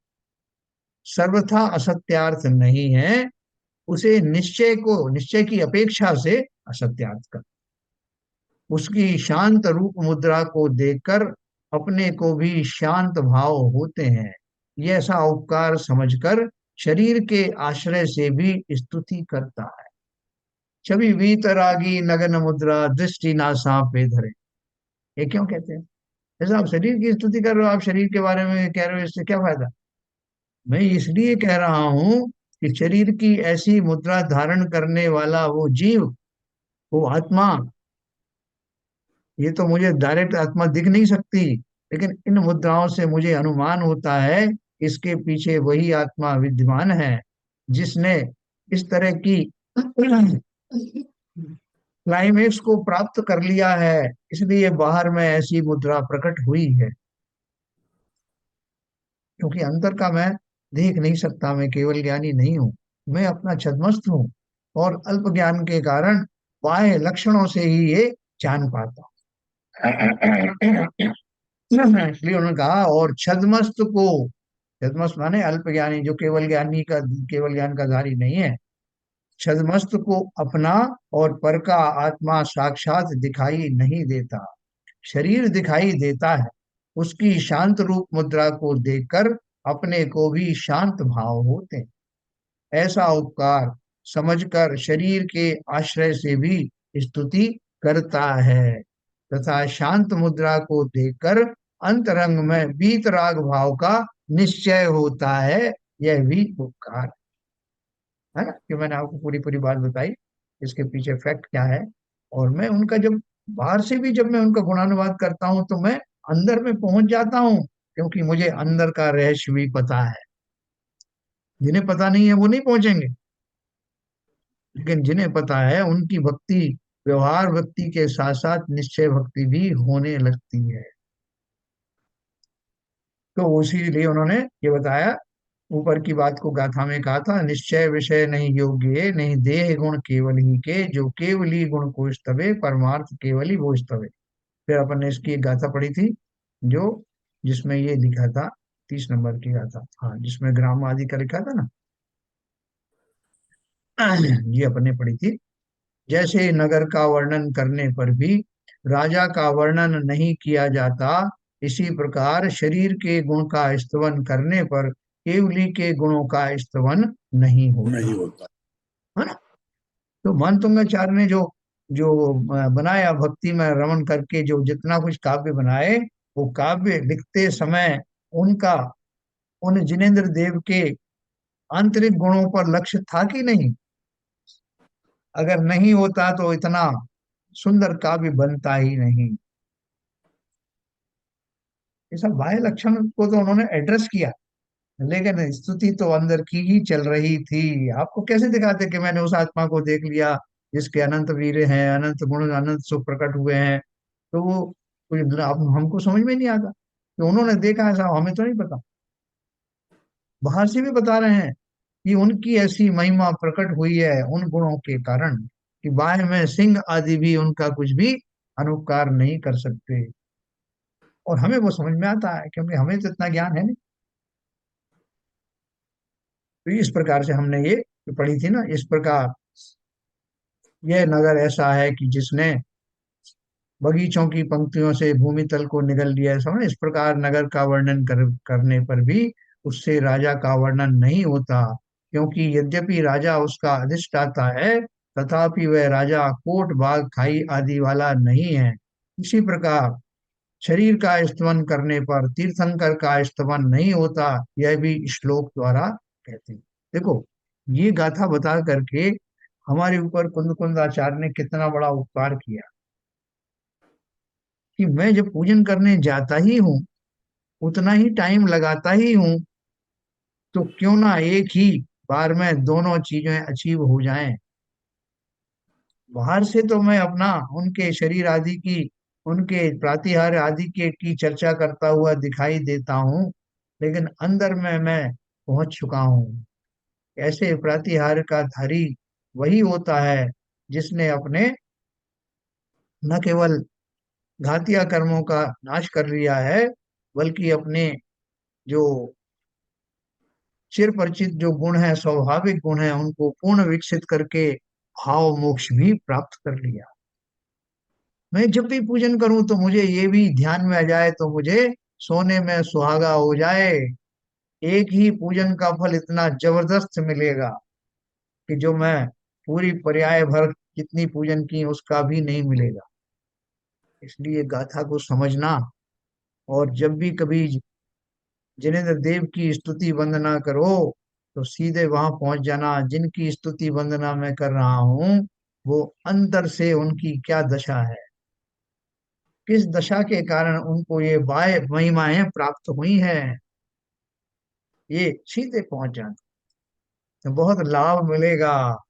सर्वथा असत्यार्थ नहीं है, उसे निश्चय को, निश्चय की अपेक्षा से असत्यार्थ कर, उसकी शांत रूप मुद्रा को देखकर अपने को भी शांत भाव होते हैं, ये ऐसा उपकार समझकर शरीर के आश्रय से भी स्तुति करता है। छवि वीतरागी नगन मुद्रा दृष्टि ना सांप पे धरे, ये क्यों कहते हैं? जैसे आप शरीर की स्तुति कर रहे हो, आप शरीर के बारे में कह रहे हो, इससे क्या फायदा? मैं इसलिए कह रहा हूं कि शरीर की ऐसी मुद्रा धारण करने वाला वो जीव, वो आत्मा, ये तो मुझे डायरेक्ट आत्मा दिख नहीं सकती, लेकिन इन मुद्राओं से मुझे अनुमान होता है इसके पीछे वही आत्मा विद्यमान है जिसने इस तरह की क्लाइमेक्स को प्राप्त कर लिया है, इसलिए बाहर में ऐसी मुद्रा प्रकट हुई है। क्योंकि अंतर का मैं देख नहीं सकता, मैं केवल ज्ञानी नहीं हूं, मैं अपना छद्मस्त हूं, और अल्प ज्ञान के कारण बाह्य लक्षणों से ही ये जान पाता हूं। इसलिए उन्होंने कहा और छद्मस्त को, छद्मस्त माने अल्प ज्ञानी, जो केवल ज्ञानी का, केवल ज्ञान का धारी नहीं है, छद्मस्त को अपना और पर का आत्मा साक्षात दिखाई नहीं देता, शरीर दिखाई देता है। उसकी शांत रूप मुद्रा को देखकर अपने को भी शांत भाव होते हैं। ऐसा उपकार समझकर शरीर के आश्रय से भी स्तुति करता है, तथा शांत मुद्रा को देखकर अंतरंग में वीतराग भाव का निश्चय होता है। यह भी उपकार है ना, कि मैंने आपको पूरी पूरी बात बताई, इसके पीछे फैक्ट क्या है। और मैं उनका जब बाहर से भी जब मैं उनका गुणानुवाद करता हूं तो मैं अंदर में पहुंच जाता हूं, क्योंकि मुझे अंदर का रहस्य भी पता है। जिन्हें पता नहीं है वो नहीं पहुंचेंगे, लेकिन जिन्हें पता है उनकी भक्ति, व्यवहार भक्ति के साथ साथ निश्चय भक्ति भी होने लगती है। तो उसी लिए उन्होंने ये बताया, ऊपर की बात को गाथा में कहा था, निश्चय विषय नहीं योग्य नहीं देह गुण केवल ही के, जो केवली गुण को स्तवे परमार्थ केवली वो स्तवे। फिर अपन ने इसकी एक गाथा पढ़ी थी, जो जिसमें ये लिखा था, 30 नंबर की गाथा, हाँ, जिसमें ग्राम आदि का लिखा था ना, ये अपन ने पढ़ी थी। जैसे नगर का वर्णन करने पर भी राजा का वर्णन नहीं किया जाता, इसी प्रकार शरीर के गुण का स्तवन करने पर केवली के गुणों का स्तवन नहीं नहीं होता, होता। है ना। तो मन तुंगाचार्य ने जो जो बनाया भक्ति में रमन करके, जो जितना कुछ काव्य बनाए, वो काव्य लिखते समय उनका, उन जिनेन्द्र देव के आंतरिक गुणों पर लक्ष्य था कि नहीं? अगर नहीं होता तो इतना सुंदर काव्य बनता ही नहीं। ये सब बाह्य लक्षण को तो उन्होंने एड्रेस किया, लेकिन स्तुति तो अंदर की ही चल रही थी। आपको कैसे दिखाते कि मैंने उस आत्मा को देख लिया जिसके अनंत वीर हैं, अनंत गुण, अनंत सुख प्रकट हुए हैं? तो वो कुछ हमको समझ में नहीं आता कि उन्होंने देखा ऐसा, हमें तो नहीं पता। बाहर से भी बता रहे हैं कि उनकी ऐसी महिमा प्रकट हुई है उन गुणों के कारण कि बाह्य में सिंह आदि भी उनका कुछ भी अनुपकार नहीं कर सकते। और हमें वो समझ में आता है क्योंकि हमें तो इतना ज्ञान है नहीं। तो इस प्रकार से हमने ये जो पढ़ी थी ना, इस प्रकार यह नगर ऐसा है कि जिसने बगीचों की पंक्तियों से भूमि तल को निगल लिया है। समझ, इस प्रकार नगर का वर्णन करने पर भी उससे राजा का वर्णन नहीं होता, क्योंकि यद्यपि राजा उसका अधिष्ठाता है, तथापि वह राजा कोट बाग खाई आदि वाला नहीं है। इसी प्रकार शरीर का स्तवन करने पर तीर्थंकर का स्तवन नहीं होता, यह भी श्लोक द्वारा कहते हैं। देखो, ये गाथा बता करके हमारे ऊपर कुंद कुंद आचार्य ने कितना बड़ा उपकार किया कि मैं जब पूजन करने जाता ही हूँ, उतना ही टाइम लगाता ही हूँ, तो क्यों ना एक ही बार में दोनों चीजें अचीव हो जाएं। बाहर से तो मैं अपना उनके शरीर आदि की, उनके प्रातिहार आदि के की चर्चा करता हुआ दिखाई देता हूँ, लेकिन अंदर में मैं पहुंच चुका हूँ। ऐसे प्रातिहार का धारी वही होता है जिसने अपने न केवल घातिया कर्मों का नाश कर लिया है, बल्कि अपने जो चिर परिचित जो गुण है, स्वाभाविक गुण है, उनको पूर्ण विकसित करके भाव मोक्ष भी प्राप्त कर लिया। मैं जब भी पूजन करूं तो मुझे ये भी ध्यान में आ जाए, तो मुझे सोने में सुहागा हो जाए। एक ही पूजन का फल इतना जबरदस्त मिलेगा कि जो मैं पूरी पर्याय भर जितनी पूजन की उसका भी नहीं मिलेगा। इसलिए गाथा को समझना, और जब भी कभी जिनेंद्र देव की स्तुति वंदना करो तो सीधे वहां पहुंच जाना, जिनकी स्तुति वंदना मैं कर रहा हूं वो अंतर से उनकी क्या दशा है, किस दशा के कारण उनको ये बाह्य महिमाएं प्राप्त हुई हैं, ये सीधे पहुंच जाना तो बहुत लाभ मिलेगा।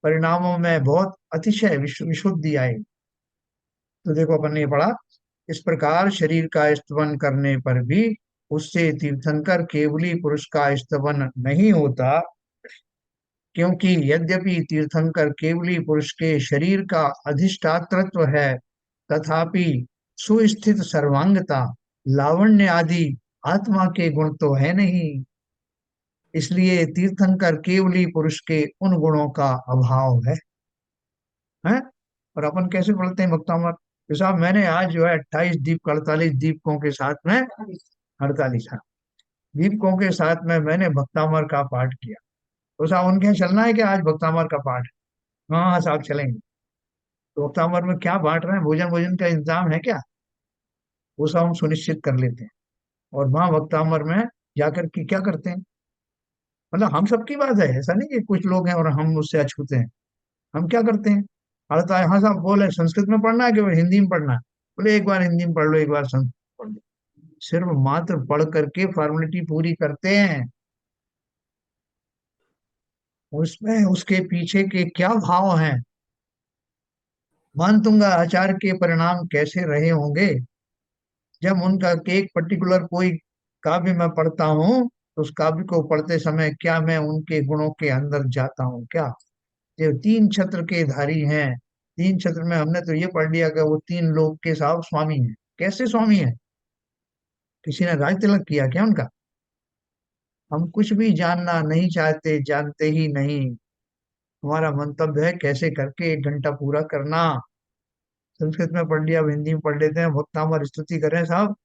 परिणामों में बहुत अतिशय विशुद्धि आएगी। तो देखो, अपन ने पढ़ा, इस प्रकार शरीर का स्तवन करने पर भी उससे तीर्थंकर केवली पुरुष का स्तवन नहीं होता, क्योंकि यद्यपि तीर्थंकर केवली पुरुष के शरीर का अधिष्ठातृत्व है, तथापि सुस्थित सर्वांगता, लावण्य आदि आत्मा के गुण तो है नहीं। इसलिए तीर्थंकर केवली पुरुष के उन गुणों का अभाव है। और अपन कैसे पढ़ते हैं भक्तामृत? तो साहब, मैंने आज जो है 28 दीप 48 दीपकों के साथ में, 48, हाँ, दीपकों के साथ में मैंने भक्तामर का पाठ किया। तो साहब, उनके यहाँ चलना है क्या आज भक्तामर का पाठ? हाँ हाँ साहब, चलेंगे। तो भक्तामर में क्या बांट रहे हैं, भोजन भोजन का इंतजाम है क्या? वो सब हम सुनिश्चित कर लेते हैं। और वहाँ भक्तामर में जाकर के क्या करते हैं, मतलब हम सबकी बात है, ऐसा नहीं कि कुछ लोग हैं और हम उससे अछूते हैं। हम क्या करते हैं, अर्थात हाँ साहब बोले संस्कृत में पढ़ना है कि हिंदी में पढ़ना है? बोले एक बार हिंदी में पढ़ लो, एक बार संस्कृत पढ़ लो। सिर्फ मात्र पढ़ करके फॉर्मेलिटी पूरी करते हैं, उसमें उसके पीछे के क्या भाव हैं, मानतुंगा आचार्य के परिणाम कैसे रहे होंगे। जब उनका एक पर्टिकुलर कोई काव्य मैं पढ़ता हूँ, तो उस काव्य को पढ़ते समय क्या मैं उनके गुणों के अंदर जाता हूँ क्या? ये तीन छत्र के धारी हैं। तीन छत्र में हमने तो ये पढ़ लिया कि वो तीन लोग के साहब स्वामी हैं। कैसे स्वामी हैं? किसी ने राज तिलक किया क्या उनका? हम कुछ भी जानना नहीं चाहते, जानते ही नहीं। हमारा मंतव्य है कैसे करके 1 घंटा पूरा करना। संस्कृत में पढ़ लिया, अब हिंदी में पढ़ लेते हैं, भक्तामर स्तुति करें साहब।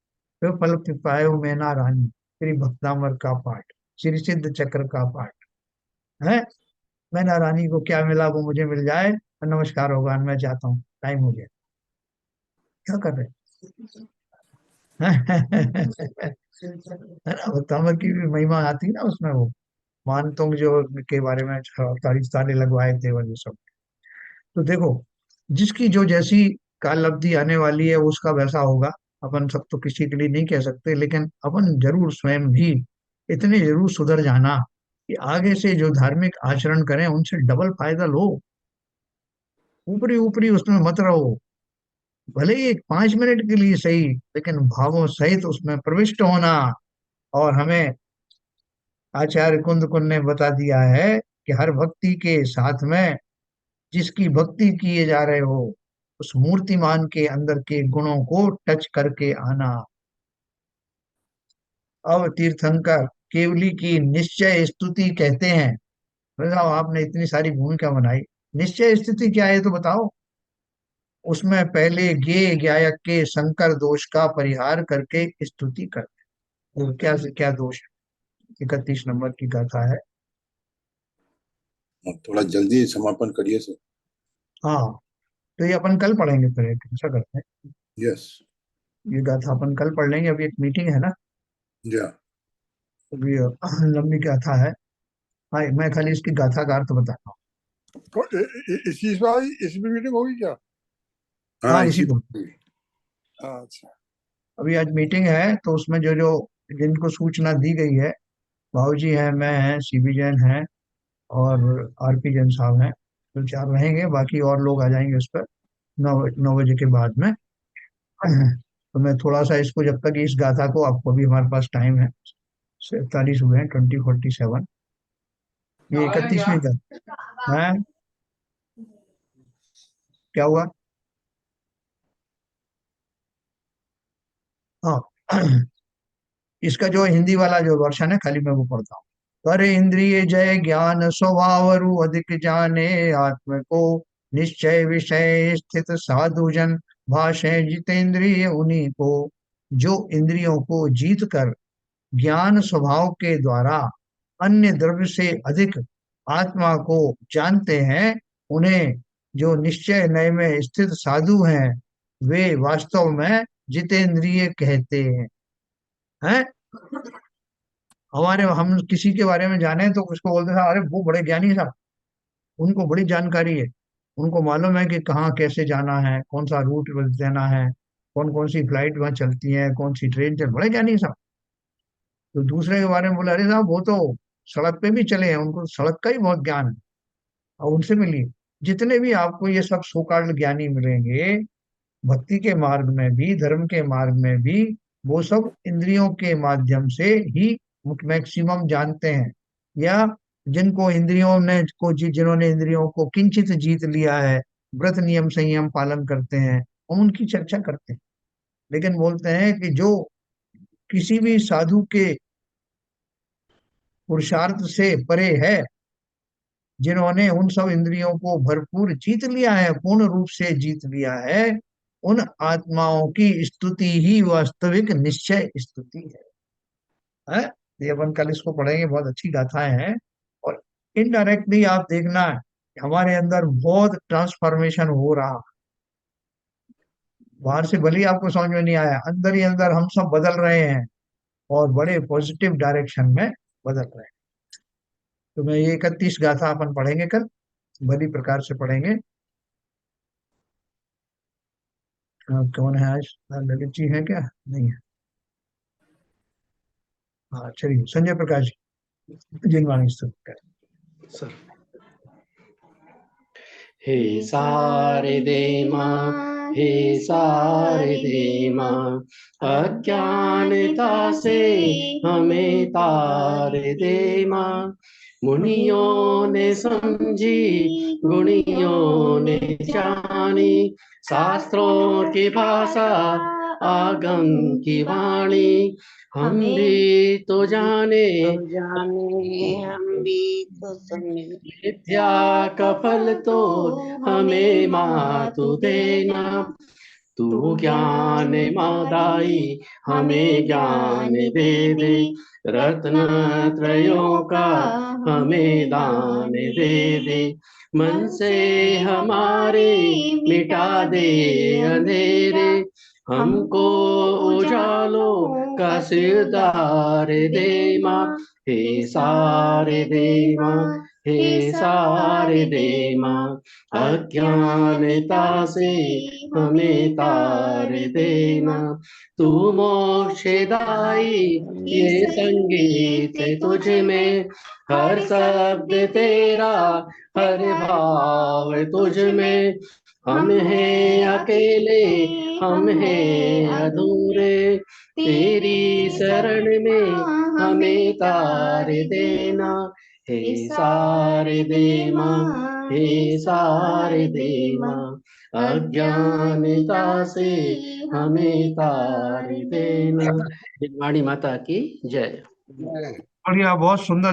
फिर पल पायो मैना रानी, श्री भक्तामर का पाठ, श्री सिद्ध चक्र का पाठ है। मैना रानी को क्या मिला वो मुझे मिल जाए, और नमस्कार होगा, मैं जाता हूँ, टाइम हो गया। क्या कर रहे हैं? है ना, भक्तामर की भी महिमा आती है ना उसमें वो। मानतों जो के बारे में ताने लगवाए थे वो सब। तो देखो, जिसकी जो जैसी काल अवधि आने वाली है उसका वैसा होगा। अपन सब तो किसी के लिए नहीं कह सकते, लेकिन अपन जरूर स्वयं भी इतने जरूर सुधर जाना कि आगे से जो धार्मिक आचरण करें उनसे डबल फायदा लो। ऊपरी ऊपरी उसमें मत रहो, भले ही एक 5 मिनट के लिए सही, लेकिन भावों सहित उसमें प्रविष्ट होना। और हमें आचार्य कुंद ने बता दिया है कि हर भक्ति के साथ में जिसकी भक्ति किए जा रहे हो उस मूर्तिमान के अंदर के गुणों को टच करके आना। अब तीर्थंकर केवली की निश्चय स्तुति कहते हैं। बताओ, आपने इतनी सारी भूमिका बनाई, निश्चय स्तुति क्या है तो बताओ। उसमें पहले गे गायक के संकर दोष का परिहार करके स्तुति करते हैं। और क्या से क्या दोष है? 31 नंबर की गाथा है। थोड़ा जल्दी समापन करिए सर। हाँ, तो ये अपन कल पढ़ेंगे, फिर ऐसा करते हैं। यस। ये गाथा अपन कल पढ़ लेंगे, अभी एक मीटिंग है ना, या अभी लंबी गाथा है। हाँ, मैं खाली इसकी गाथा का अर्थ बताता हूँ। तो इस चीज पर इसमें मीटिंग होगी क्या? हाँ, हाँ, इसी इसी दिन। अच्छा। अभी आज मीटिंग है, तो उसमें जो जो जिनको सूचना दी गई है, भाऊ जी हैं, मैं हैं, सीबी जैन हैं, और आरपी जैन साहब हैं, तो 4 रहेंगे, बाकी और लोग आ जाएंगे उस पर 9 बजे के बाद में। तो मैं थोड़ा सा इसको, जब तक इस गाथा को, आपको भी हमारे पास टाइम है, 47 हुए हैं, 2047, ये 31वीं गाथा है। क्या हुआ? हाँ। इसका जो हिंदी वाला जो वर्षन है, खाली मैं वो पढ़ता हूँ। कर इंद्रिय जय ज्ञान स्वभाव रु अधिक जाने, आत्म को निश्चय विषय स्थित साधु जन भाषे जितेंद्रिय उन्हीं को। जो इंद्रियों को जीत कर ज्ञान स्वभाव के द्वारा अन्य द्रव्य से अधिक आत्मा को जानते हैं, उन्हें जो निश्चय नय में स्थित साधु हैं, वे वास्तव में जितेंद्रिय कहते हैं। हमारे हम किसी के बारे में जाने तो उसको बोलते हैं, अरे वो बड़े ज्ञानी साहब, उनको बड़ी जानकारी है, उनको मालूम है कि कहाँ कैसे जाना है, कौन सा रूट देना है, कौन कौन सी फ्लाइट वहाँ चलती है, कौन सी ट्रेन चल, बड़े ज्ञानी साहब। तो दूसरे के बारे में बोला, अरे साहब वो तो सड़क पे भी चले हैं, उनको सड़क का ही बहुत ज्ञान है, और उनसे मिलिए। जितने भी आपको ये सब सोकाल्ड ज्ञानी मिलेंगे, भक्ति के मार्ग में भी, धर्म के मार्ग में भी, वो सब इंद्रियों के माध्यम से ही मैक्सिमम जानते हैं। या जिनको इंद्रियों ने को जिन्होंने इंद्रियों को किंचित जीत लिया है, व्रत नियम संयम पालन करते हैं, हम उनकी चर्चा करते हैं। लेकिन बोलते हैं कि जो किसी भी साधु के पुरुषार्थ से परे है, जिन्होंने उन सब इंद्रियों को भरपूर जीत लिया है, पूर्ण रूप से जीत लिया है, उन आत्माओं की स्तुति ही वास्तविक निश्चय स्तुति है। ये अपन कल इसको पढ़ेंगे, बहुत अच्छी गाथाएं हैं। और इनडायरेक्टली आप देखना है कि हमारे अंदर बहुत ट्रांसफॉर्मेशन हो रहा। बाहर से भले ही आपको समझ में नहीं आया, अंदर ही अंदर हम सब बदल रहे हैं, और बड़े पॉजिटिव डायरेक्शन में बदल रहे हैं। तो मैं ये 31 गाथा अपन पढ़ेंगे कल, भली प्रकार से पढ़ेंगे। कौन है आज? ललित जी हैं क्या? नहीं है। हाँ, चलिए, संजय प्रकाश जी, जिनवाणी स्तुति करें। सर। हे सारे दे माँ, हे सारे दे माँ, अज्ञानता से हमें तारे दे माँ। मुनियों ने समझी, गुणियों ने जानी, शास्त्रों की भाषा आगम की वाणी। हम भी तो जाने, हम भी तो समझे, विद्या का फल तो हमें माँ तू देना। तू ज्ञान मादाई हमें ज्ञान दे दे, रत्न त्रयों का हमें दान दे दे। मन से हमारे मिटा दे अंधेरे, हमको उजालों का सिरदार दे माँ। हे सारे दे माँ, हे सारे दे माँ, अज्ञानता से हमें तार देना। तू मोक्षदाई ये संगीत है तुझ में, हर शब्द तेरा, हर भाव तुझ में। हम हैं अकेले, हम हैं अधूरे, तेरी शरण में हमें तार देना। हे सारे दे माँ, हे सारे दे माँ, अज्ञानता से हमें तार देना। वाणी माता की जय। बढ़िया, बहुत सुंदर।